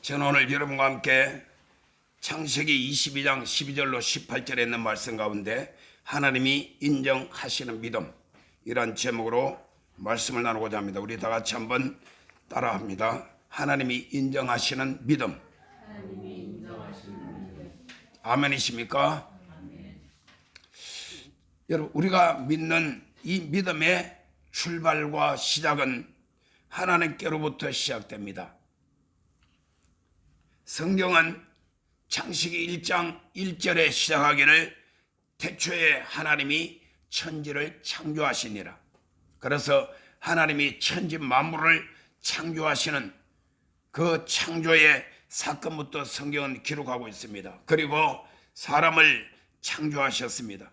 저는 오늘 여러분과 함께 창세기 22장 12절로 18절에 있는 말씀 가운데 하나님이 인정하시는 믿음, 이란 제목으로 말씀을 나누고자 합니다. 우리 다 같이 한번 따라합니다. 하나님이 인정하시는 믿음. 아멘이십니까? 여러분, 우리가 믿는 이 믿음의 출발과 시작은 하나님께로부터 시작됩니다. 성경은 창세기 1장 1절에 시작하기를 태초에 하나님이 천지를 창조하시니라. 그래서 하나님이 천지 만물을 창조하시는 그 창조의 사건부터 성경은 기록하고 있습니다. 그리고 사람을 창조하셨습니다.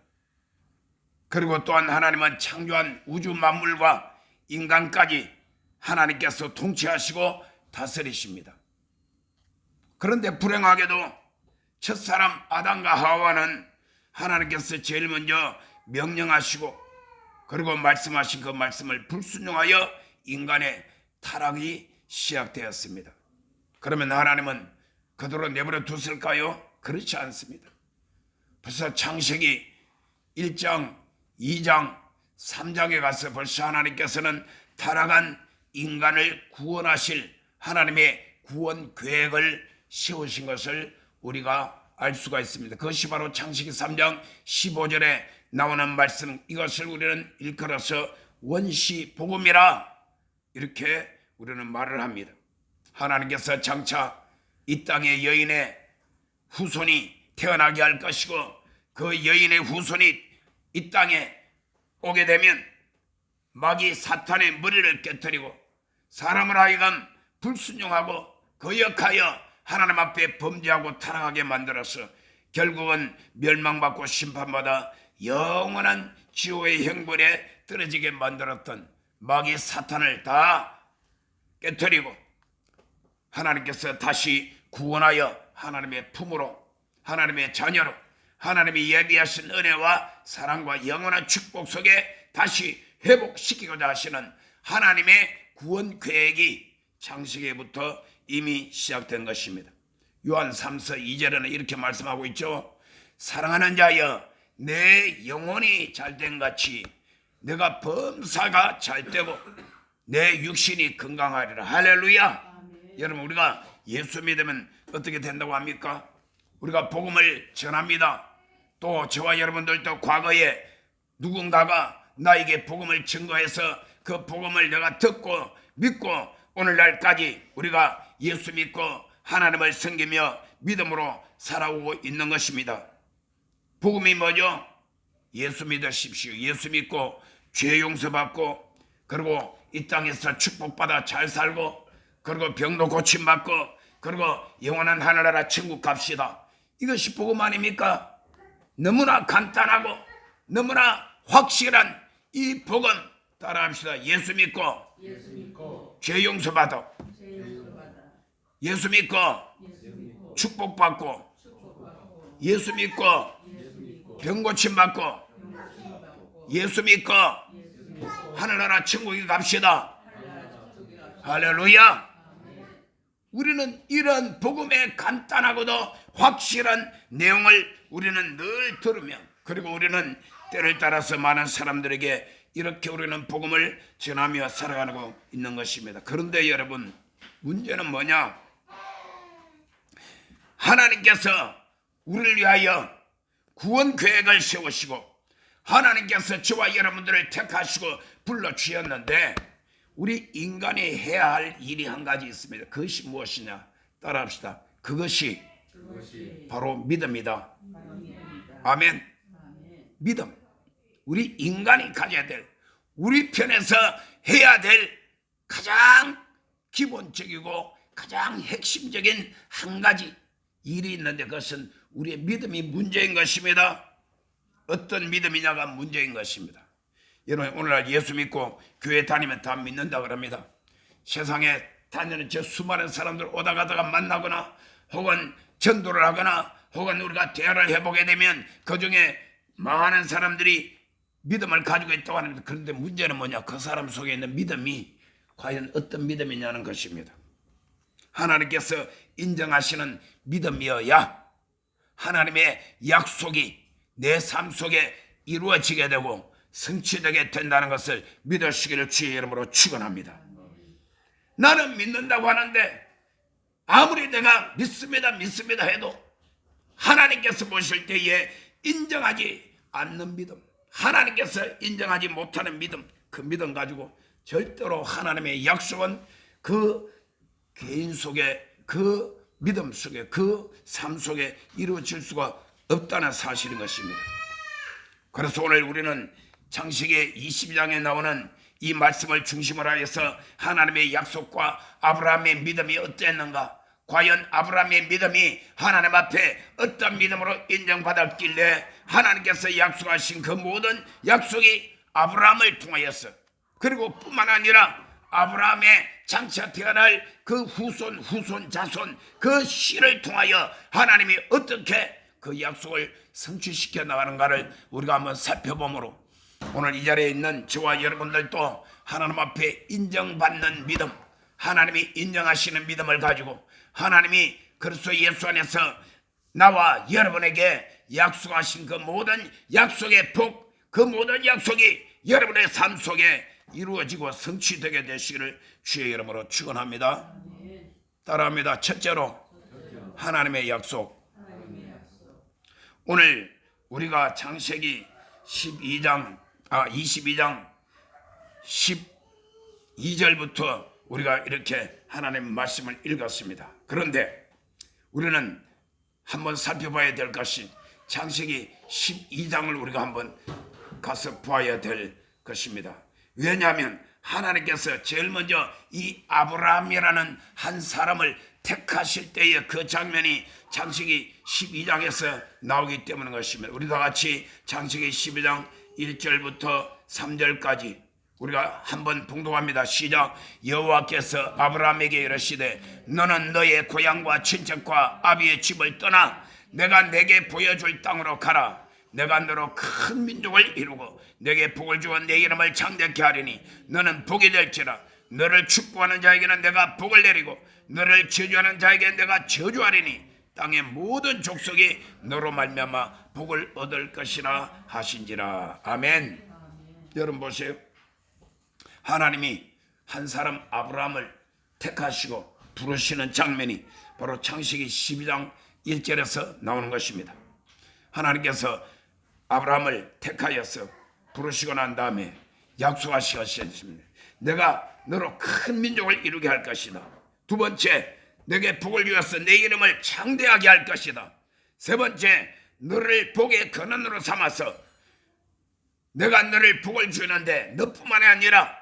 그리고 또한 하나님은 창조한 우주 만물과 인간까지 하나님께서 통치하시고 다스리십니다. 그런데 불행하게도 첫사람 아담과 하와는 하나님께서 제일 먼저 명령하시고 그리고 말씀하신 그 말씀을 불순종하여 인간의 타락이 시작되었습니다. 그러면 하나님은 그대로 내버려 두실까요? 그렇지 않습니다. 벌써 창세기 1장, 2장, 3장에 가서 벌써 하나님께서는 타락한 인간을 구원하실 하나님의 구원 계획을 세우신 것을 우리가 알 수가 있습니다. 그것이 바로 창세기 3장 15절에 나오는 말씀, 이것을 우리는 일컬어서 원시복음이라 이렇게 우리는 말을 합니다. 하나님께서 장차 이 땅에 여인의 후손이 태어나게 할 것이고 그 여인의 후손이 이 땅에 오게 되면 마귀 사탄의 머리를 깨뜨리고 사람을 하여금 불순종하고 거역하여 하나님 앞에 범죄하고 타락하게 만들어서 결국은 멸망받고 심판받아 영원한 지옥의 형벌에 떨어지게 만들었던 마귀 사탄을 다 깨뜨리고 하나님께서 다시 구원하여 하나님의 품으로, 하나님의 자녀로, 하나님이 예비하신 은혜와 사랑과 영원한 축복 속에 다시 회복시키고자 하시는 하나님의 구원 계획이 창세기부터 이미 시작된 것입니다. 요한 3서 2절에는 이렇게 말씀하고 있죠. 사랑하는 자여, 내 영혼이 잘된 같이 내가 범사가 잘되고 내 육신이 건강하리라. 할렐루야. 여러분, 우리가 예수 믿으면 어떻게 된다고 합니까? 우리가 복음을 전합니다. 또 저와 여러분들도 과거에 누군가가 나에게 복음을 증거해서 그 복음을 내가 듣고 믿고 오늘날까지 우리가 예수 믿고 하나님을 섬기며 믿음으로 살아오고 있는 것입니다. 복음이 뭐죠? 예수 믿으십시오. 예수 믿고 죄 용서받고 그리고 이 땅에서 축복받아 잘 살고 그리고 병도 고침받고 그리고 영원한 하늘나라 천국 갑시다. 이것이 복음 아닙니까? 너무나 간단하고 너무나 확실한 이 복음 따라합시다. 예수 믿고 죄 용서받아 예수 믿고 축복받고 예수 믿고 병 고침받고 예수 믿고 하늘나라 천국에 갑시다. 할렐루야. 우리는 이런 복음의 간단하고도 확실한 내용을 우리는 늘 들으며 그리고 우리는 때를 따라서 많은 사람들에게 이렇게 우리는 복음을 전하며 살아가고 있는 것입니다. 그런데 여러분, 문제는 뭐냐? 하나님께서 우리를 위하여 구원 계획을 세우시고 하나님께서 저와 여러분들을 택하시고 불러주셨는데 우리 인간이 해야 할 일이 한 가지 있습니다. 그것이 무엇이냐? 따라합시다. 그것이 바로 믿음이다. 아멘. 믿음. 우리 인간이 가져야 될, 우리 편에서 해야 될 가장 기본적이고 가장 핵심적인 한 가지 일이 있는데 그것은 우리의 믿음이 문제인 것입니다. 어떤 믿음이냐가 문제인 것입니다. 여러분, 오늘날 예수 믿고 교회 다니면 다 믿는다 그럽니다. 세상에 다니는 저 수많은 사람들 오다 가다가 만나거나 혹은 전도를 하거나 혹은 우리가 대화를 해보게 되면 그중에 많은 사람들이 믿음을 가지고 있다고 합니다. 그런데 문제는 뭐냐? 그 사람 속에 있는 믿음이 과연 어떤 믿음이냐는 것입니다. 하나님께서 인정하시는 믿음이어야 하나님의 약속이 내 삶 속에 이루어지게 되고 성취되게 된다는 것을 믿으시기를 주의 이름으로 축원합니다. 나는 믿는다고 하는데 아무리 내가 믿습니다 해도 하나님께서 보실 때에 인정하지 않는 믿음, 하나님께서 인정하지 못하는 믿음, 그 믿음 가지고 절대로 하나님의 약속은 그 개인 속에, 그 믿음 속에, 그 삶 속에 이루어질 수가 없다는 사실인 것입니다. 그래서 오늘 우리는 창세기 22장에 나오는 이 말씀을 중심으로 해서 하나님의 약속과 아브라함의 믿음이 어땠는가, 과연 아브라함의 믿음이 하나님 앞에 어떤 믿음으로 인정받았길래 하나님께서 약속하신 그 모든 약속이 아브라함을 통하여서, 그리고 뿐만 아니라 아브라함의 장차 태어날 그 후손 자손 그 씨를 통하여 하나님이 어떻게 그 약속을 성취시켜 나가는가를 우리가 한번 살펴보므로 오늘 이 자리에 있는 저와 여러분들도 하나님 앞에 인정받는 믿음, 하나님이 인정하시는 믿음을 가지고 하나님이 그리스도 예수 안에서 나와 여러분에게 약속하신 그 모든 약속의 복, 그 모든 약속이 여러분의 삶 속에 이루어지고 성취되게 되시기를 주의 이름으로 축원합니다. 따라합니다. 첫째로 하나님의 약속. 오늘 우리가 창세기 22장 12절부터 우리가 이렇게 하나님의 말씀을 읽었습니다. 그런데 우리는 한번 살펴봐야 될 것이 창세기 12장을 우리가 한번 가서 봐야 될 것입니다. 왜냐하면 하나님께서 제일 먼저 이 아브라함이라는 한 사람을 택하실 때의 그 장면이 창세기 12장에서 나오기 때문인 것입니다. 우리 다 같이 창세기 12장 1절부터 3절까지 우리가 한번 봉독합니다. 시작. 여호와께서 아브라함에게 이르시되 너는 너의 고향과 친척과 아비의 집을 떠나 내가 내게 보여줄 땅으로 가라. 내가 너로 큰 민족을 이루고 내게 복을 주어 내 이름을 창대케 하리니 너는 복이 될지라. 너를 축복하는 자에게는 내가 복을 내리고 너를 저주하는 자에게 내가 저주하리니 땅의 모든 족속이 너로 말미암아 복을 얻을 것이라 하신지라. 아멘. 여러분 보세요. 하나님이 한 사람 아브라함을 택하시고 부르시는 장면이 바로 창세기 12장 1절에서 나오는 것입니다. 하나님께서 아브라함을 택하여서 부르시고 난 다음에 약속하시겠습니다. 내가 너로 큰 민족을 이루게 할 것이다. 두 번째, 내게 복을 주어서 내 이름을 창대하게 할 것이다. 세 번째, 너를 복의 근원으로 삼아서 내가 너를 복을 주는데 너뿐만이 아니라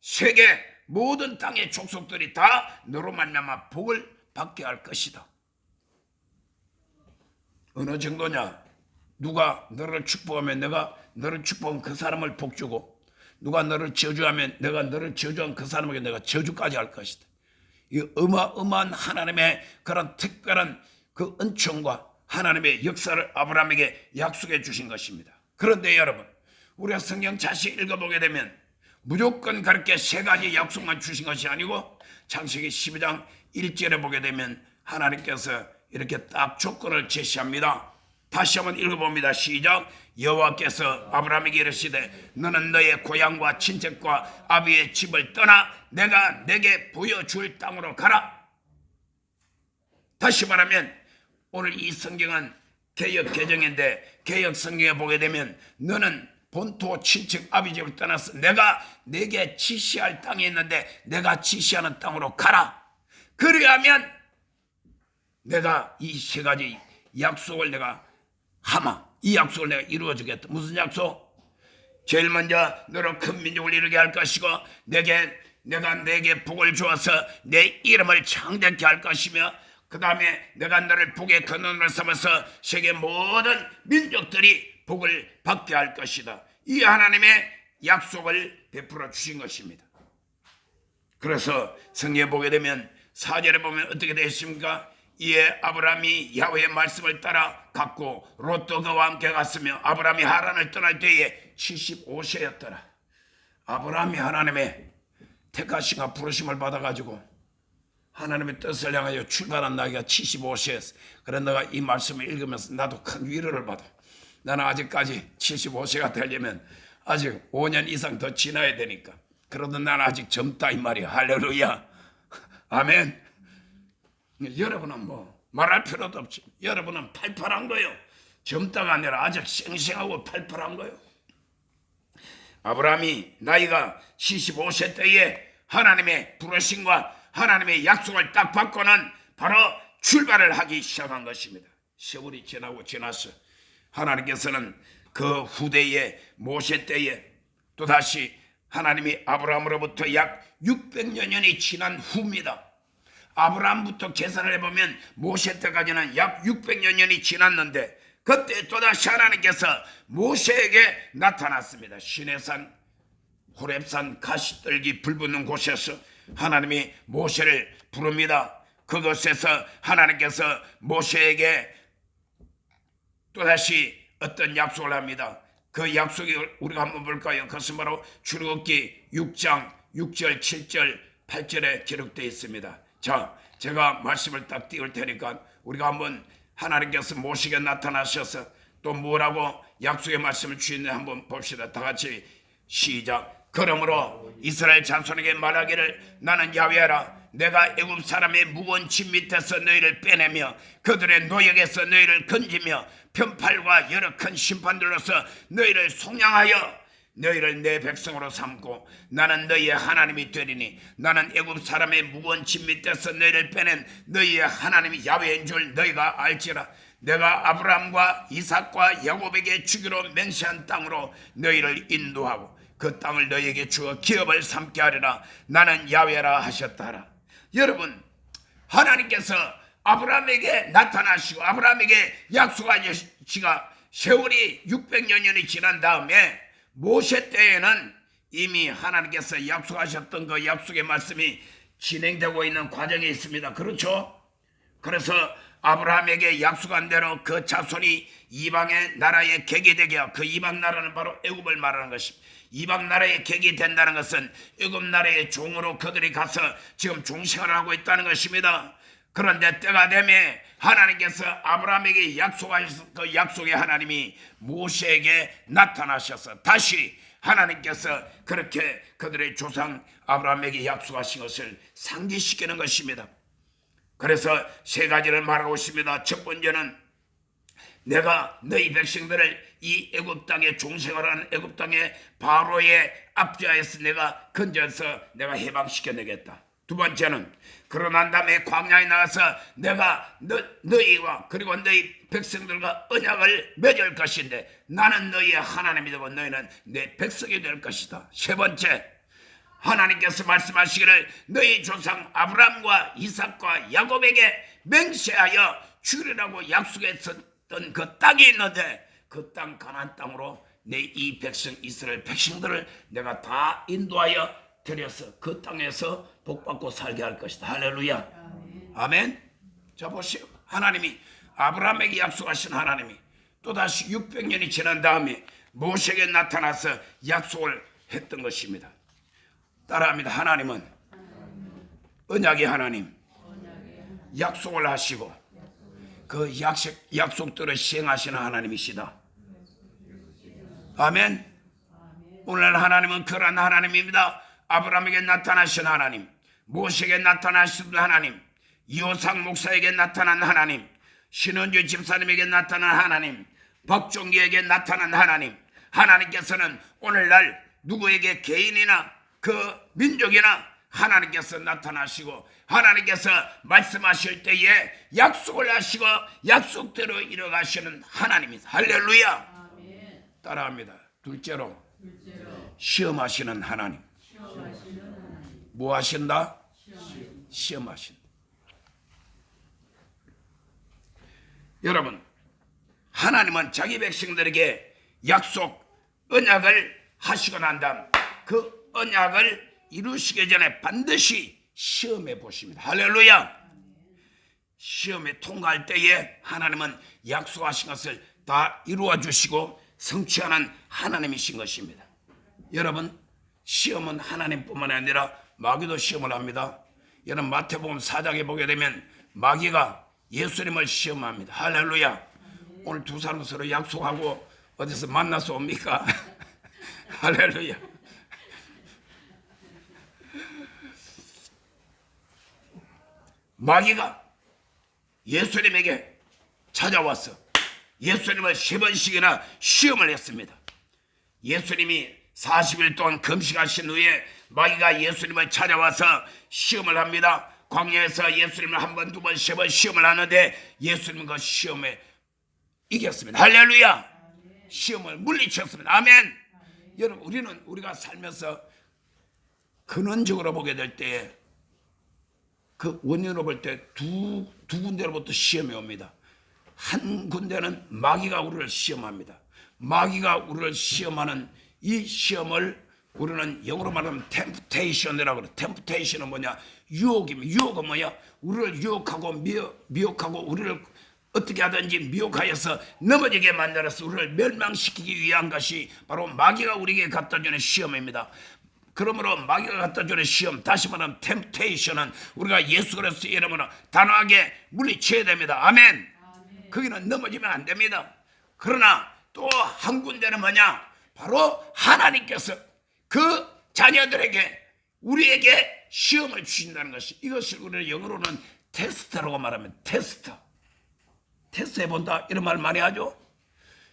세계 모든 땅의 족속들이 다 너로 말미암아 복을 받게 할 것이다. 어느 정도냐? 누가 너를 축복하면 내가 너를 축복한 그 사람을 복 주고, 누가 너를 저주하면 내가 너를 저주한 그 사람에게 내가 저주까지 할 것이다. 이 어마어마한 하나님의 그런 특별한 그 은총과 하나님의 역사를 아브라함에게 약속해 주신 것입니다. 그런데 여러분, 우리가 성경 자세히 읽어보게 되면 무조건 그렇게 세 가지 약속만 주신 것이 아니고 창세기 12장 1절에 보게 되면 하나님께서 이렇게 딱 조건을 제시합니다. 다시 한번 읽어봅니다. 시작. 여호와께서 아브라함에게 이르시되 너는 너의 고향과 친척과 아비의 집을 떠나 내가 내게 보여줄 땅으로 가라. 다시 말하면 오늘 이 성경은 개역 개정인데 개역 성경에 보게 되면 너는 본토 친척 아비 집을 떠나서 내가 내게 지시할 땅이 있는데 내가 지시하는 땅으로 가라. 그리하면 내가 이 세 가지 약속을 내가 이 약속을 내가 이루어주겠다. 무슨 약속? 제일 먼저 너로 큰 민족을 이루게 할 것이고 내가 내게 복을 주어서 내 이름을 창대케 할 것이며 그 다음에 내가 너를 복의 근원으로 삼아서 세계 모든 민족들이 복을 받게 할 것이다. 이 하나님의 약속을 베풀어 주신 것입니다. 그래서 성경에 보게 되면 4절에 보면 어떻게 되어 있습니까? 이에 아브라함이 야훼의 말씀을 따라 갔고 롯도 그와 함께 갔으며 아브라함이 하란을 떠날 때에 75세였더라. 아브라함이 하나님의 택하심과 부르심을 받아가지고 하나님의 뜻을 향하여 출발한 나이가 75세였어. 그런 내가 이 말씀을 읽으면서 나도 큰 위로를 받아. 나는 아직까지 75세가 되려면 아직 5년 이상 더 지나야 되니까. 그러도 나는 아직 젊다 이 말이야. 할렐루야. 아멘. 여러분은 뭐 말할 필요도 없지. 여러분은 팔팔한 거요. 젊다가 아니라 아직 쌩쌩하고 팔팔한 거요. 아브라함이 나이가 75세 때에 하나님의 부르심과 하나님의 약속을 딱 받고는 바로 출발을 하기 시작한 것입니다. 세월이 지나고 지났어. 하나님께서는 그 후대에 모세 때에 또다시 하나님이 아브라함으로부터 약 600여 년이 지난 후입니다. 아브라함부터 계산을 해보면 모세 때까지는 약 600여 년이 지났는데 그때 또다시 하나님께서 모세에게 나타났습니다. 시내산 호렙산 가시떨기 불 붙는 곳에서 하나님이 모세를 부릅니다. 그곳에서 하나님께서 모세에게 또다시 어떤 약속을 합니다. 그 약속이 우리가 한번 볼까요? 그것은 바로 출애굽기 6장 6절 7절 8절에 기록되어 있습니다. 자, 제가 말씀을 딱 띄울 테니까 우리가 한번 하나님께서 모세에게 나타나셔서 또 뭐라고 약속의 말씀을 주시는지 한번 봅시다. 다 같이 시작. 그러므로 이스라엘 자손에게 말하기를 나는 야훼라 내가 애굽 사람의 무거운 짐 밑에서 너희를 빼내며 그들의 노역에서 너희를 건지며 편팔과 여러 큰 심판들로서 너희를 속량하여 너희를 내 백성으로 삼고 나는 너희의 하나님이 되리니 나는 애굽 사람의 무거운 짐 밑에서 너희를 빼낸 너희의 하나님이 야훼인 줄 너희가 알지라. 내가 아브라함과 이삭과 야곱에게 주기로 맹세한 땅으로 너희를 인도하고 그 땅을 너희에게 주어 기업을 삼게 하리라. 나는 야훼라 하셨다라. 여러분, 하나님께서 아브라함에게 나타나시고 아브라함에게 약속하시가 세월이 600여 년이 지난 다음에 모세 때에는 이미 하나님께서 약속하셨던 그 약속의 말씀이 진행되고 있는 과정에 있습니다. 그렇죠? 그래서 아브라함에게 약속한 대로 그 자손이 이방의 나라의 객이 되게 하고 그 이방 나라는 바로 애굽을 말하는 것입니다. 이방 나라의 객이 된다는 것은 애굽 나라의 종으로 그들이 가서 지금 종생활을 하고 있다는 것입니다. 그런데 때가 되면 하나님께서 아브라함에게 약속하신 그 약속의 하나님이 모세에게 나타나셔서 다시 하나님께서 그렇게 그들의 조상 아브라함에게 약속하신 것을 상기시키는 것입니다. 그래서 세 가지를 말하고 있습니다. 첫 번째는 내가 너희 백성들을 이 애굽 땅에 종생활하는 애굽 땅의 바로의 압제하에서 내가 건져서 내가 해방시켜내겠다. 두 번째는 그러난 다음에 광야에 나가서 내가 너희와 그리고 너희 백성들과 언약을 맺을 것인데 나는 너희의 하나님이 되고 너희는 내 백성이 될 것이다. 세 번째, 하나님께서 말씀하시기를 너희 조상 아브라함과 이삭과 야곱에게 맹세하여 주리라고 약속했던 그 땅이 있는데 그 땅 가나안 땅으로 내 이 백성 이스라엘 백성들을 내가 다 인도하여 들여서 그 땅에서 복받고 살게 할 것이다. 할렐루야. 아멘. 자 보시오. 하나님이 아브라함에게 약속하신 하나님이 또다시 600년이 지난 다음에 모세에게 나타나서 약속을 했던 것입니다. 따라합니다. 하나님은 언약의 하나님, 약속을 하시고 그 약속들을 시행하시는 하나님이시다. 아멘. 오늘 하나님은 그런 하나님입니다. 아브라함에게 나타나신 하나님, 모세에게 나타나신 하나님, 이호상 목사에게 나타난 하나님, 신원주 집사님에게 나타난 하나님, 박종기에게 나타난 하나님, 하나님께서는 오늘날 누구에게 개인이나 그 민족이나 하나님께서 나타나시고 하나님께서 말씀하실 때에 약속을 하시고 약속대로 이뤄가시는 하나님입니다. 할렐루야. 따라합니다. 둘째로 시험하시는 하나님. 뭐 하신다? 시험하신다. 여러분, 하나님은 자기 백성들에게 약속, 언약을 하시고 난 다음 그 언약을 이루시기 전에 반드시 시험해 보십니다. 할렐루야. 시험에 통과할 때에 하나님은 약속하신 것을 다 이루어 주시고 성취하는 하나님이신 것입니다. 여러분, 시험은 하나님뿐만 아니라 마귀도 시험을 합니다. 여러분 마태복음 4장에 보게 되면 마귀가 예수님을 시험합니다. 할렐루야. 오늘 두 사람 서로 약속하고 어디서 만나서 옵니까? 할렐루야. 마귀가 예수님에게 찾아와서 예수님을 3번씩이나 시험을 했습니다. 예수님이 40일 동안 금식하신 후에 마귀가 예수님을 찾아와서 시험을 합니다. 광야에서 예수님을 한 번, 두 번, 3번 시험을 하는데 예수님은 그 시험에 이겼습니다. 할렐루야. 시험을 물리쳤습니다. 아멘. 여러분 우리가 살면서 근원적으로 보게 될 때에 그 원인으로 볼 때 두 군데로부터 시험이 옵니다. 한 군데는 마귀가 우리를 시험합니다. 마귀가 우리를 시험하는 이 시험을 우리는 영어로 말하면 템프테이션이라고 그래요. 템프테이션은 뭐냐? 유혹입니다. 유혹은 뭐냐? 우리를 유혹하고 미혹하고 우리를 어떻게 하든지 미혹하여서 넘어지게 만들어서 우리를 멸망시키기 위한 것이 바로 마귀가 우리에게 갖다 주는 시험입니다. 그러므로 마귀가 갖다 주는 시험, 다시 말하면 템프테이션은 우리가 예수 그리스도의 이름으로 단호하게 물리쳐야 됩니다. 아멘. 거기는 넘어지면 안 됩니다. 그러나 또 한 군데는 뭐냐? 바로 하나님께서 그 자녀들에게 우리에게 시험을 주신다는 것이, 이것을 우리는 영어로는 테스트라고 말하면 테스트 해본다 이런 말 많이 하죠.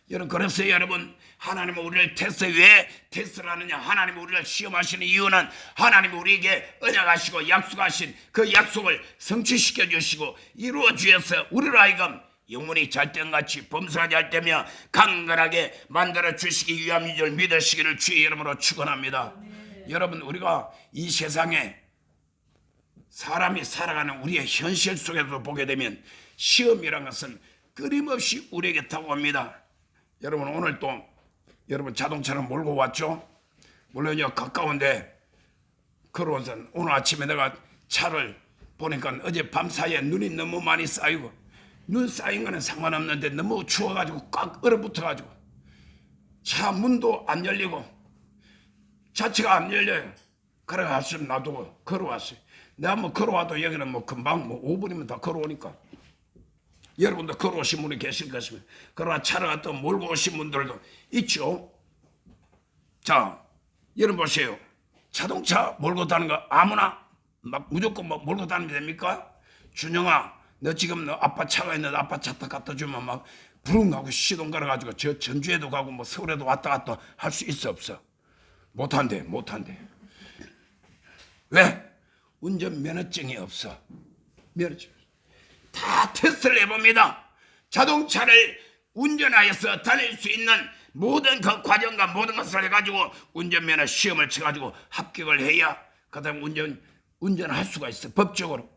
여러분 그래서 여러분 하나님은 우리를 테스트, 왜 테스트를 하느냐? 하나님은 우리를 시험하시는 이유는 하나님은 우리에게 언약하시고 약속하신 그 약속을 성취시켜 주시고 이루어 주셔서 우리로 하여금 영혼이 잘된같이 범사하지 할 때며 강건하게 만들어 주시기 위함인 줄 믿으시기를 주의 이름으로 축원합니다. 여러분 우리가 이 세상에 사람이 살아가는 우리의 현실 속에서 보게 되면 시험이란 것은 끊임없이 우리에게 다가옵니다. 여러분 오늘 또 여러분 자동차를 몰고 왔죠? 물론 가까운데 걸어와서 오늘 아침에 내가 차를 보니까 어제 밤 사이에 눈이 너무 많이 쌓이고, 눈 쌓인 거는 상관없는데 너무 추워가지고 꽉 얼어붙어가지고 차 문도 안 열리고 자체가 안 열려요. 그래가지고 놔두고 걸어왔어요. 내가 뭐 걸어와도 여기는 뭐 금방 5분이면 다 걸어오니까 여러분도 걸어오신 분이 계실 것입니다. 그러나 차를 갖다 몰고 오신 분들도 있죠. 자, 여러분 보세요. 자동차 몰고 다니는 거 아무나 막 무조건 뭐 몰고 다니면 됩니까? 준영아, 너 지금 너 아빠 차가 있는데 아빠 차 딱 갖다 주면 막 부릉 하고 시동 걸어가지고 저 전주에도 가고 뭐 서울에도 왔다 갔다 할 수 있어 없어? 못한대. 왜? 운전면허증이 없어. 면허증. 다 테스트를 해봅니다. 자동차를 운전하여서 다닐 수 있는 모든 그 과정과 모든 것을 해가지고 운전면허 시험을 쳐가지고 합격을 해야 그다음 운전할 수가 있어. 법적으로.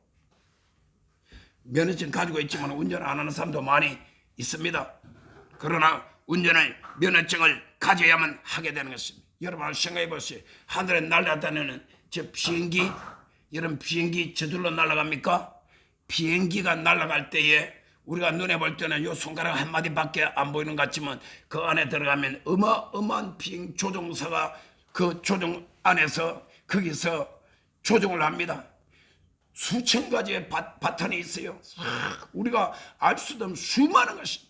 면허증 가지고 있지만 운전 안 하는 사람도 많이 있습니다. 그러나 면허증을 가져야만 하게 되는 것입니다. 여러분 생각해 보세요. 하늘에 날아다니는 저 비행기, 여러분 비행기 저절로 날아갑니까? 비행기가 날아갈 때에 우리가 눈에 볼 때는 요 손가락 한 마디밖에 안 보이는 것 같지만 그 안에 들어가면 어마어마한 비행 조종사가 그 조종 안에서 거기서 조종을 합니다. 수천 가지의 바탄이 있어요. 우리가 알 수도 없는 수많은 것이.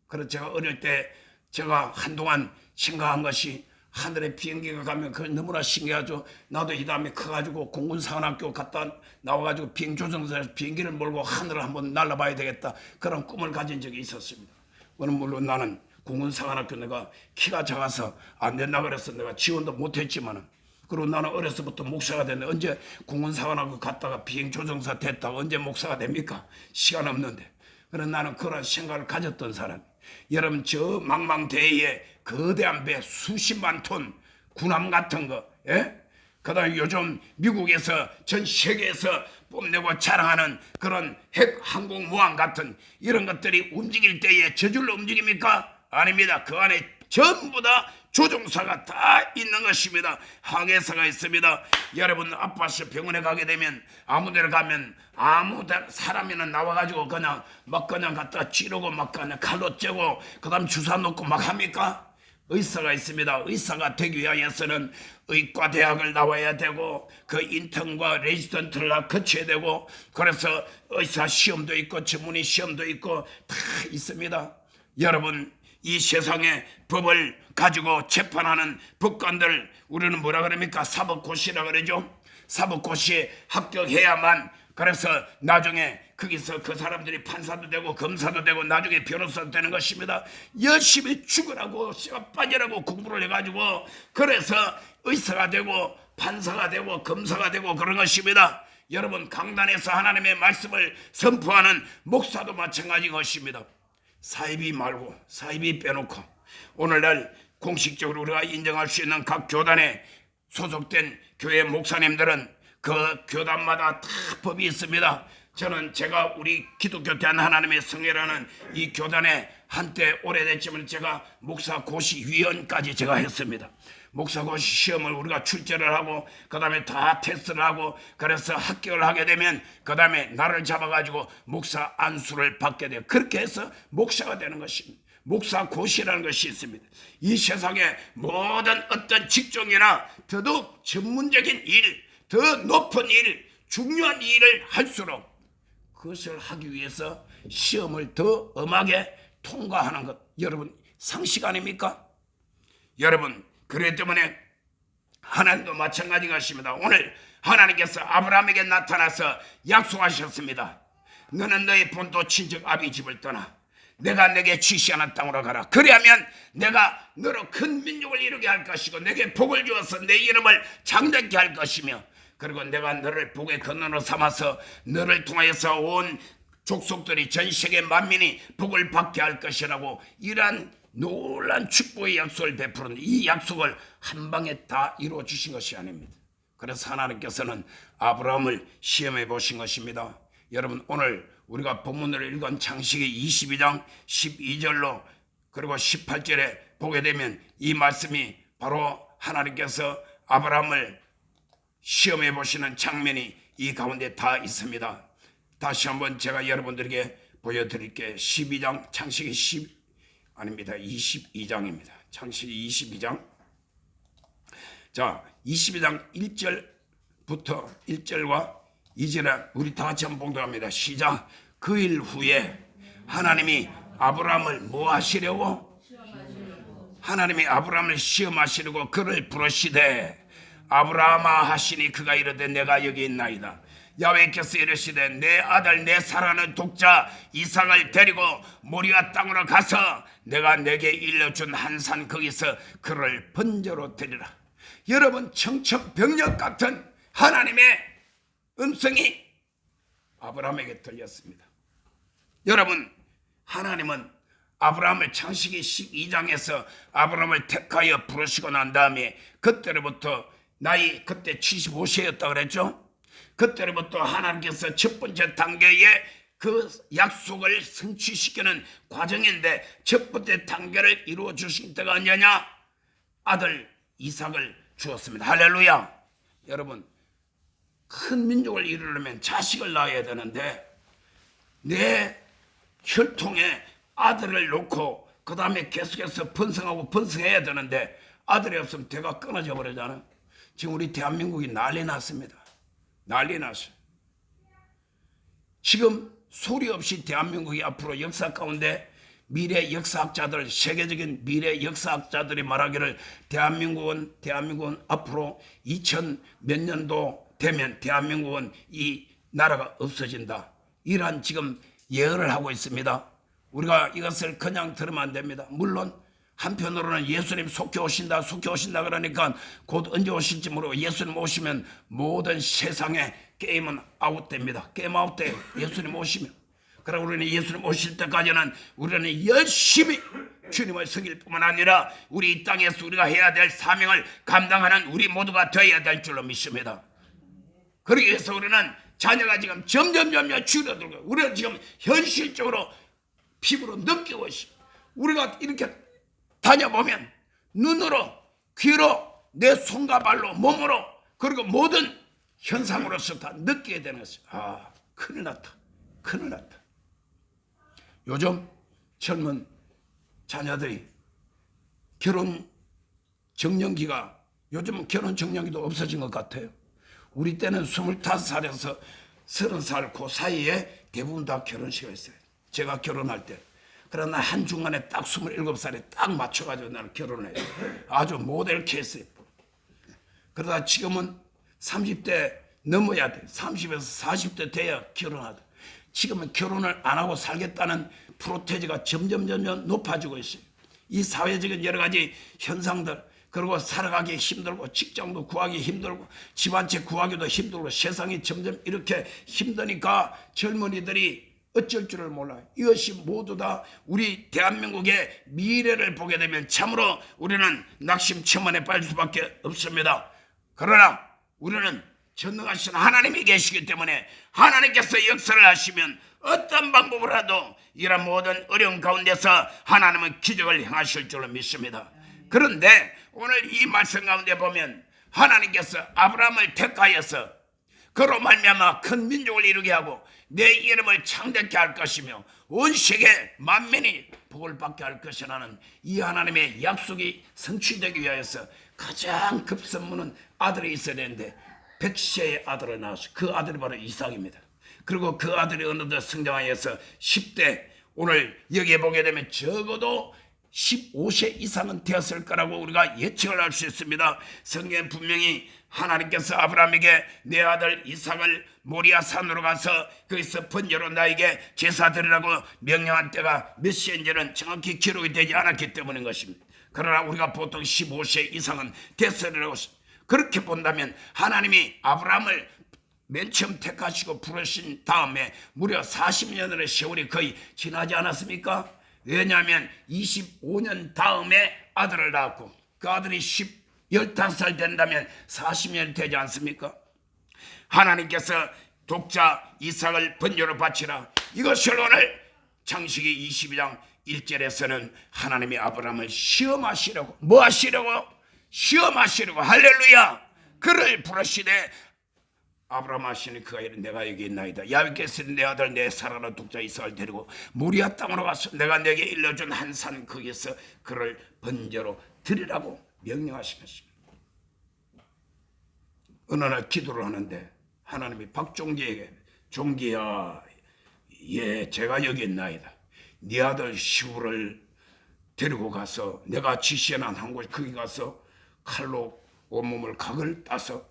그래서 제가 어릴 때 제가 한동안 생각한 것이 하늘에 비행기가 가면 그게 너무나 신기하죠. 나도 이 다음에 커가지고 공군사관학교 갔다 나와가지고 비행조종사에서 비행기를 몰고 하늘을 한번 날아봐야 되겠다. 그런 꿈을 가진 적이 있었습니다. 물론 나는 공군사관학교 내가 키가 작아서 안 된다 그래서 내가 지원도 못했지만은, 그리고 나는 어려서부터 목사가 됐는데 언제 공군사관학교 갔다가 비행조종사 됐다가 언제 목사가 됩니까? 시간 없는데. 그래서 나는 그런 생각을 가졌던 사람. 여러분 저 망망대해에 거대한 배 수십만 톤 군함 같은 거, 예? 그다음에 요즘 미국에서 전 세계에서 뽐내고 자랑하는 그런 핵 항공모함 같은 이런 것들이 움직일 때에 저절로 움직입니까? 아닙니다. 그 안에 전부 다 조종사가 다 있는 것입니다. 항해사가 있습니다. 여러분 아파서 병원에 가게 되면 아무 데를 가면 아무 사람이나 나와가지고 그냥 갖다 찌르고 막 그냥 칼로 째고 그 다음 주사 놓고 막 합니까? 의사가 있습니다. 의사가 되기 위해서는 의과대학을 나와야 되고 그 인턴과 레지던트를 거쳐야 되고 그래서 의사 시험도 있고 전문의 시험도 있고 다 있습니다. 여러분 이 세상에 법을 가지고 재판하는 법관들 우리는 뭐라 그럽니까? 사법고시라 그러죠. 사법고시에 합격해야만 그래서 나중에 거기서 그 사람들이 판사도 되고 검사도 되고 나중에 변호사도 되는 것입니다. 열심히 죽으라고 씨가 빠지라고 공부를 해가지고 그래서 의사가 되고 판사가 되고 검사가 되고 그런 것입니다. 여러분 강단에서 하나님의 말씀을 선포하는 목사도 마찬가지 것입니다. 사이비 말고 사이비 빼놓고 오늘날 공식적으로 우리가 인정할 수 있는 각 교단에 소속된 교회 목사님들은 그 교단마다 다 법이 있습니다. 저는 제가 우리 기독교 대한 하나님의 성회라는 이 교단에 한때 오래됐지만 제가 목사고시위원까지 제가 했습니다. 목사고시 시험을 우리가 출제를 하고 그 다음에 다 테스트를 하고 그래서 합격을 하게 되면 그 다음에 나를 잡아가지고 목사 안수를 받게 돼요. 그렇게 해서 목사가 되는 것입니다. 목사고시라는 것이 있습니다. 이 세상에 모든 어떤 직종이나 더더욱 전문적인 일, 더 높은 일, 중요한 일을 할수록 그것을 하기 위해서 시험을 더 엄하게 통과하는 것 여러분 상식 아닙니까? 여러분 그렇기 때문에 하나님도 마찬가지 것입니다. 오늘 하나님께서 아브라함에게 나타나서 약속하셨습니다. 너는 너의 본토 친척 아비 집을 떠나 내가 내게 지시하는 땅으로 가라. 그리하면 내가 너로 큰 민족을 이루게 할 것이고 내게 복을 주어서 내 이름을 장대케 할 것이며 그리고 내가 너를 복의 근원으로 삼아서 너를 통하여서 온 족속들이 전 세계 만민이 복을 받게 할 것이라고 이러한 놀란 축복의 약속을 베푸는 이 약속을 한 방에 다 이루어 주신 것이 아닙니다. 그래서 하나님께서는 아브라함을 시험해 보신 것입니다. 여러분 오늘 우리가 본문을 읽은 창세기 22장 12절로 그리고 18절에 보게 되면 이 말씀이 바로 하나님께서 아브라함을 시험해 보시는 장면이 이 가운데 다 있습니다. 다시 한번 제가 여러분들에게 보여드릴게요. 12장 창세기 22장입니다. 창세기 22장. 자, 22장 1절부터 1절과 2절에 우리 다 같이 한번 봉독합니다. 시작. 그 일 후에 하나님이 아브라함을 뭐 하시려고? 하나님이 아브라함을 시험하시려고 그를 부르시되 아브라함아 하시니 그가 이르되 내가 여기 있나이다. 야훼께서 이르시되 내 아들 내 사랑하는 독자 이삭을 데리고 모리아 땅으로 가서 내가 내게 일러준 한 산 거기서 그를 번제로 드리라. 여러분 청천벽력 같은 하나님의 음성이 아브라함에게 들렸습니다. 여러분 하나님은 아브라함을 창세기 12장에서 아브라함을 택하여 부르시고 난 다음에 그때로부터 나이 그때 75세였다 그랬죠. 그때로부터 하나님께서 첫 번째 단계의 그 약속을 성취시키는 과정인데 첫 번째 단계를 이루어 주신 때가 언제냐? 아들 이삭을 주었습니다. 할렐루야. 여러분 큰 민족을 이루려면 자식을 낳아야 되는데 내 혈통에 아들을 놓고 그 다음에 계속해서 번성하고 번성해야 되는데 아들이 없으면 대가 끊어져 버리잖아. 지금 우리 대한민국이 난리 났습니다. 난리 났어요. 지금 소리 없이 대한민국이 앞으로 역사 가운데 미래 역사학자들, 세계적인 미래 역사학자들이 말하기를 대한민국은 앞으로 2000 몇 년도 되면 대한민국은 이 나라가 없어진다. 이러한 지금 예언을 하고 있습니다. 우리가 이것을 그냥 들으면 안 됩니다. 물론 한편으로는 예수님 속히 오신다 그러니까 곧 언제 오실지 모르고 예수님 오시면 모든 세상의 게임은 아웃됩니다. 게임 아웃돼요. 예수님 오시면. 그러나 우리는 예수님 오실 때까지는 우리는 열심히 주님을 섬길 뿐만 아니라 우리 이 땅에서 우리가 해야 될 사명을 감당하는 우리 모두가 되어야 될 줄로 믿습니다. 그러기 위해서 우리는 자녀가 지금 점점 줄어들고 우리는 지금 현실적으로 피부로 느끼고 있습니다. 우리가 이렇게 다녀보면 눈으로 귀로 내 손과 발로 몸으로 그리고 모든 현상으로서 다 느끼게 되는 것이죠. 아 큰일 났다. 요즘 젊은 자녀들이 결혼 정년기가, 요즘은 결혼 정년기도 없어진 것 같아요. 우리 때는 25살에서 30살 그 사이에 대부분 다 결혼식을 했어요. 제가 결혼할 때. 그러나 한중간에 딱 27살에 딱 맞춰가지고 나는 결혼을 해요. 아주 모델 케이스. 그러다 지금은 30대 넘어야 돼. 30에서 40대 돼야 결혼하다. 지금은 결혼을 안 하고 살겠다는 프로테지가 점점 높아지고 있어요. 이 사회적인 여러 가지 현상들, 그리고 살아가기 힘들고 직장도 구하기 힘들고 집 한 채 구하기도 힘들고 세상이 점점 이렇게 힘드니까 젊은이들이 어쩔 줄을 몰라요. 이것이 모두 다 우리 대한민국의 미래를 보게 되면 참으로 우리는 낙심초만에 빠질 수밖에 없습니다. 그러나 우리는 전능하신 하나님이 계시기 때문에 하나님께서 역사를 하시면 어떤 방법으로라도 이런 모든 어려운 가운데서 하나님은 기적을 행하실 줄로 믿습니다. 그런데 오늘 이 말씀 가운데 보면 하나님께서 아브라함을 택하여서 그로 말미암아 큰 민족을 이루게 하고 내 이름을 창대케 할 것이며 온 세계 만민이 복을 받게 할 것이라는 이 하나님의 약속이 성취되기 위하여서 가장 급선무는 아들이 있어야 되는데 100세의 아들을 낳았어요. 그 아들이 바로 이삭입니다. 그리고 그 아들이 어느덧 성장하여서 10대, 오늘 여기에 보게 되면 적어도 15세 이상은 되었을 거라고 우리가 예측을 할 수 있습니다. 성경에 분명히 하나님께서 아브라함에게 내 아들 이삭을 모리아 산으로 가서 거기서 번제로 나에게 제사 드리라고 명령한 때가 몇 시인지는 정확히 기록이 되지 않았기 때문인 것입니다. 그러나 우리가 보통 15세 이상은 됐으리라고 그렇게 본다면 하나님이 아브라함을 맨 처음 택하시고 부르신 다음에 무려 40년의 세월이 거의 지나지 않았습니까? 왜냐하면 25년 다음에 아들을 낳았고 그 아들이 15살 된다면 40년 되지 않습니까? 하나님께서 독자 이삭을 번제로 바치라. 이것을 오늘 창세기 22장 1절에서는 하나님이 아브라함을 시험하시려고, 뭐 하시려고? 시험하시려고. 할렐루야. 그를 부르시되 아브라함 하시니 그가 이르되 내가 여기 있나이다. 야훼께서 내 아들 내 사랑하는 독자 이삭을 데리고 모리아 땅으로 가서 내가 내게 일러준 한 산 거기에서 그를 번제로 드리라고 명령하신 것입니다. 어느 날 기도를 하는데 하나님이 박종기에게 종기야, 예, 제가 여기 있나이다. 네 아들 시부를 데리고 가서 내가 지시한 한 곳 거기 가서 칼로 온몸을 각을 따서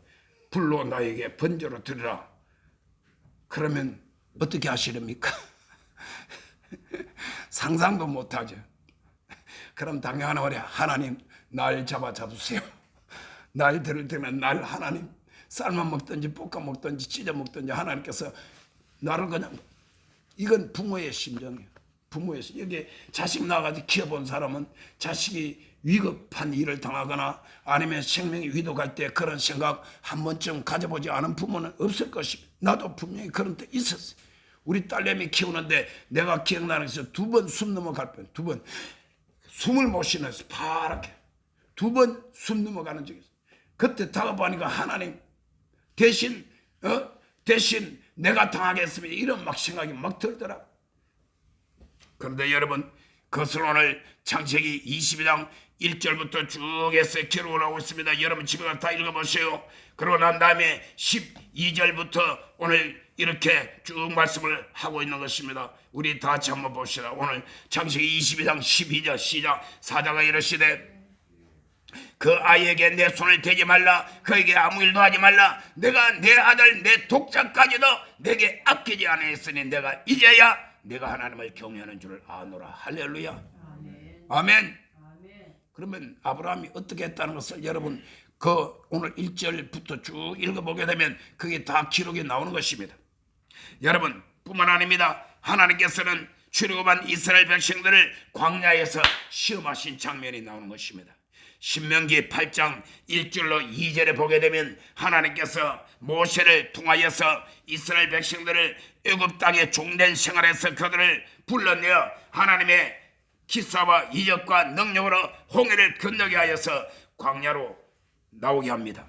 불로 나에게 번제로 드리라. 그러면 어떻게 하시렵니까? 상상도 못하죠. 그럼 당연한 말이야. 하나님 날 잡아주세요. 날 들을 때면 날 하나님 삶아 먹든지 볶아 먹든지 찢어 먹든지 하나님께서 나를 그냥, 이건 부모의 심정이에요. 부모의 심정. 여기 자식 나가서 키워본 사람은 자식이 위급한 일을 당하거나 아니면 생명이 위독할 때 그런 생각 한 번쯤 가져보지 않은 부모는 없을 것입니다. 나도 분명히 그런 때 있었어요. 우리 딸내미 키우는데 내가 기억나는 것은 2번 숨 넘어갈 뻔, 2번 숨을 못 쉬면서 파랗게 2번 숨 넘어가는 적이 있어요. 그때 다가보니까 하나님 대신 내가 당하겠습니다. 이런 막 생각이 막 들더라. 그런데 여러분, 그것을 오늘 창세기 22장 1절부터 쭉 해서 기록을 하고 있습니다. 여러분 집에 가서 다 읽어보세요. 그러고 난 다음에 12절부터 오늘 이렇게 쭉 말씀을 하고 있는 것입니다. 우리 다 같이 한번 봅시다. 오늘 창세기 22장 12절 시작. 사자가 이르시되 그 아이에게 내 손을 대지 말라. 그에게 아무 일도 하지 말라. 내가 내 아들 내 독자까지도 내게 아끼지 아니했으니 내가 이제야 내가 하나님을 경외하는 줄을 아노라. 할렐루야. 아멘. 아멘. 그러면 아브라함이 어떻게 했다는 것을 여러분 그 오늘 1절부터 쭉 읽어보게 되면 그게 다 기록이 나오는 것입니다. 여러분 뿐만 아닙니다. 하나님께서는 출애굽한 이스라엘 백성들을 광야에서 시험하신 장면이 나오는 것입니다. 신명기 8장 1절로 2절에 보게 되면 하나님께서 모세를 통하여서 이스라엘 백성들을 애굽 땅의 종된 생활에서 그들을 불러내어 하나님의 기사와 이적과 능력으로 홍해를 건너게 하여서 광야로 나오게 합니다.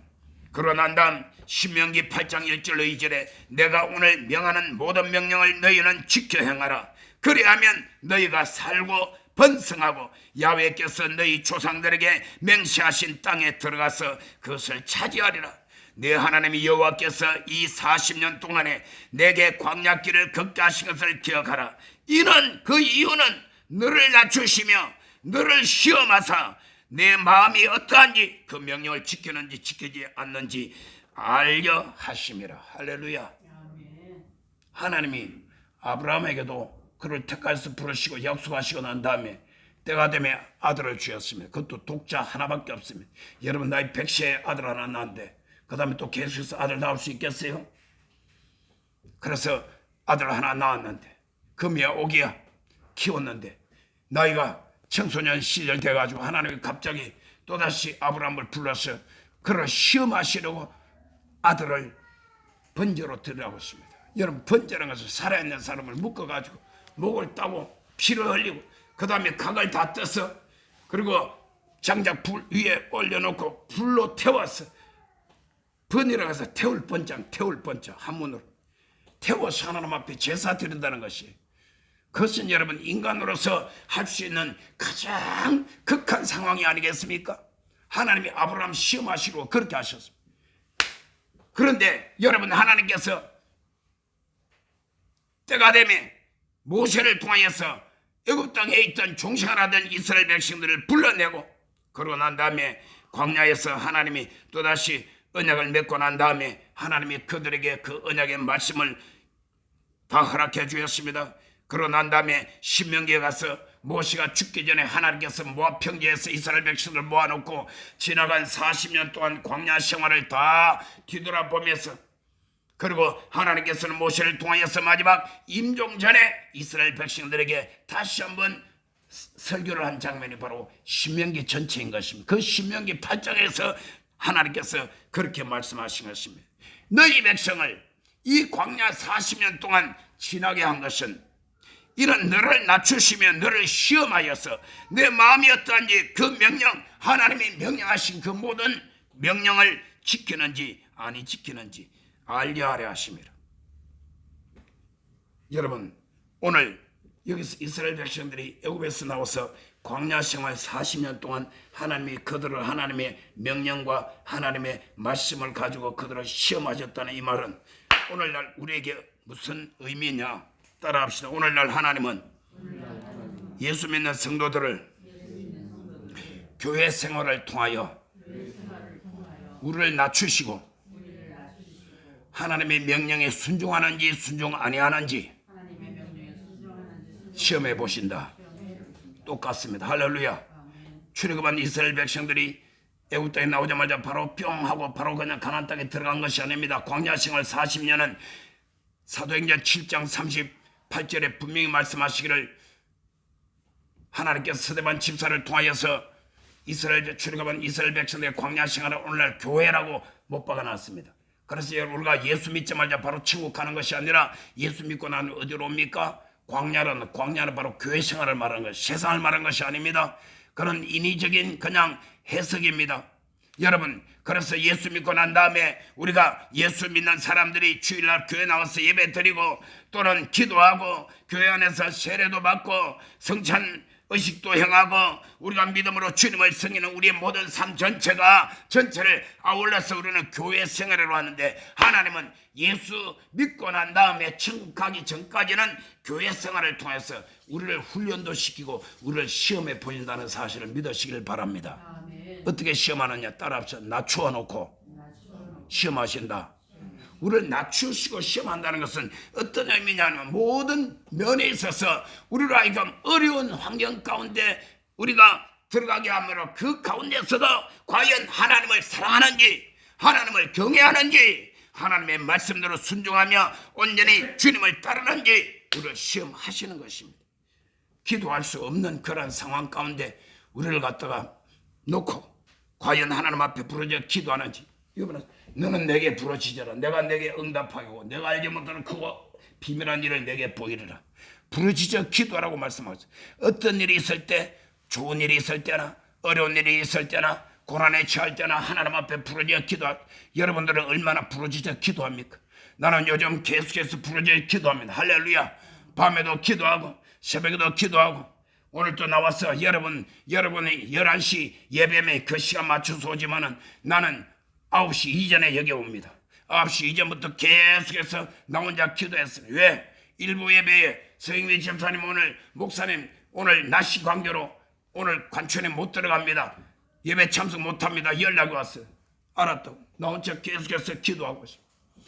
그러고 난 다음 신명기 8장 1절로 2절에 내가 오늘 명하는 모든 명령을 너희는 지켜 행하라. 그리하면 너희가 살고 번성하고 야훼께서 너희 조상들에게 맹세하신 땅에 들어가서 그것을 차지하리라. 내 하나님 여호와께서 이 40년 동안에 내게 광야길을 걷게 하신 것을 기억하라. 이는 그 이유는 너를 낮추시며 너를 시험하사 내 마음이 어떠한지 그 명령을 지키는지 지키지 않는지 알려 하심이라. 할렐루야. 하나님이 아브라함에게도 그를 택하여서 부르시고 약속하시고 난 다음에 때가 되면 아들을 주었습니다. 그것도 독자 하나밖에 없습니다. 여러분 나이 100세에 아들 하나 낳았는데 그 다음에 또 계속해서 아들 낳을 수 있겠어요? 그래서 아들 하나 낳았는데 금이야 오기야 키웠는데 나이가 청소년 시절 돼가지고 하나님이 갑자기 또다시 아브라함을 불러서 그를 시험하시려고 아들을 번제로 드리라고 했습니다. 여러분 번제라는 것은 살아있는 사람을 묶어가지고 목을 따고 피를 흘리고 그 다음에 각을 다 떼서 그리고 장작 불 위에 올려놓고 불로 태워서 번이라고 해서 태울 번장 한문으로 태워서 하나님 앞에 제사 드린다는 것이 그것은 여러분 인간으로서 할 수 있는 가장 극한 상황이 아니겠습니까? 하나님이 아브라함 시험하시고 그렇게 하셨습니다. 그런데 여러분 하나님께서 때가 되면 모세를 통하여서 애굽 땅에 있던 종생활하던 이스라엘 백성들을 불러내고 그러고 난 다음에 광야에서 하나님이 또다시 언약을 맺고 난 다음에 하나님이 그들에게 그 언약의 말씀을 다 허락해 주셨습니다. 그러고 난 다음에 신명기에 가서 모세가 죽기 전에 하나님께서 모압 평지에서 이스라엘 백성을 모아놓고 지나간 40년 동안 광야 생활을 다 뒤돌아보면서 그리고 하나님께서는 모세를 통하여서 마지막 임종 전에 이스라엘 백성들에게 다시 한번 설교를 한 장면이 바로 신명기 전체인 것입니다. 그 신명기 8장에서 하나님께서 그렇게 말씀하신 것입니다. 너희 백성을 이 광야 40년 동안 지나게 한 것은 이런 너를 낮추시며 너를 시험하여서 내 마음이 어떠한지 그 명령 하나님이 명령하신 그 모든 명령을 지키는지 아니 지키는지 알려 하려 하심이라. 여러분 오늘 여기서 이스라엘 백성들이 애굽에서 나와서 광야 생활 40년 동안 하나님이 그들을 하나님의 명령과 하나님의 말씀을 가지고 그들을 시험하셨다는 이 말은 오늘날 우리에게 무슨 의미냐? 따라합시다. 오늘날 하나님은 예수 믿는 성도들을 교회 생활을 통하여 우리를 낮추시고 하나님의 명령에 순종하는지 순종 아니하는지 시험해 보신다. 똑같습니다. 할렐루야. 출애굽한 이스라엘 백성들이 애굽 땅에 나오자마자 바로 뿅 하고 바로 그냥 가나안 땅에 들어간 것이 아닙니다. 광야 생활 40년은 사도행전 7장 38절에 분명히 말씀하시기를 하나님께서 스데반 집사를 통하여서 이스라엘 출애굽한 이스라엘 백성들의 광야 생활을 오늘날 교회라고 못 박아놨습니다. 그래서 우리가 예수 믿자마자 바로 천국 가는 것이 아니라 예수 믿고 나면 어디로 옵니까? 광야는 바로 교회 생활을 말하는 것, 세상을 말하는 것이 아닙니다. 그런 인위적인 그냥 해석입니다. 여러분, 그래서 예수 믿고 난 다음에 우리가 예수 믿는 사람들이 주일날 교회 나와서 예배 드리고 또는 기도하고 교회 안에서 세례도 받고 성찬 의식도 행하고 우리가 믿음으로 주님을 섬기는 우리의 모든 삶 전체를 아울러서 우리는 교회 생활을 하는데 하나님은 예수 믿고 난 다음에 천국 가기 전까지는 교회 생활을 통해서 우리를 훈련도 시키고 우리를 시험해 보인다는 사실을 믿으시길 바랍니다. 아멘. 어떻게 시험하느냐? 따라합시다. 낮추어 놓고 시험하신다. 우리를 낮추시고 시험한다는 것은 어떤 의미냐면 모든 면에 있어서 우리로 하여금 어려운 환경 가운데 우리가 들어가게 하므로 그 가운데서도 과연 하나님을 사랑하는지 하나님을 경외하는지 하나님의 말씀대로 순종하며 온전히 주님을 따르는지 우리를 시험하시는 것입니다. 기도할 수 없는 그런 상황 가운데 우리를 갖다가 놓고 과연 하나님 앞에 부르짖어 기도하는지 여러분 너는 내게 부르짖어라. 내가 내게 응답하고 내가 알지 못하는 그거 비밀한 일을 내게 보이리라. 부르짖어 기도하라고 말씀하셨어요. 어떤 일이 있을 때 좋은 일이 있을 때나 어려운 일이 있을 때나 고난에 처할 때나 하나님 앞에 부르짖어 기도하. 여러분들은 얼마나 부르짖어 기도합니까? 나는 요즘 계속해서 부르짖어 기도합니다. 할렐루야. 밤에도 기도하고 새벽에도 기도하고 오늘 또 나와서 여러분이 11시 예배에 그 시간 맞춰서 오지만은 나는 9시 이전에 여기 옵니다. 9시 이전부터 계속해서 나 혼자 기도했습니다. 왜? 일부 예배에 서영미 집사님 오늘 목사님 오늘 날씨 관계로 오늘 관천에 못 들어갑니다. 예배 참석 못합니다. 연락이 왔어요. 알았다고. 나 혼자 계속해서 기도하고 있습니다.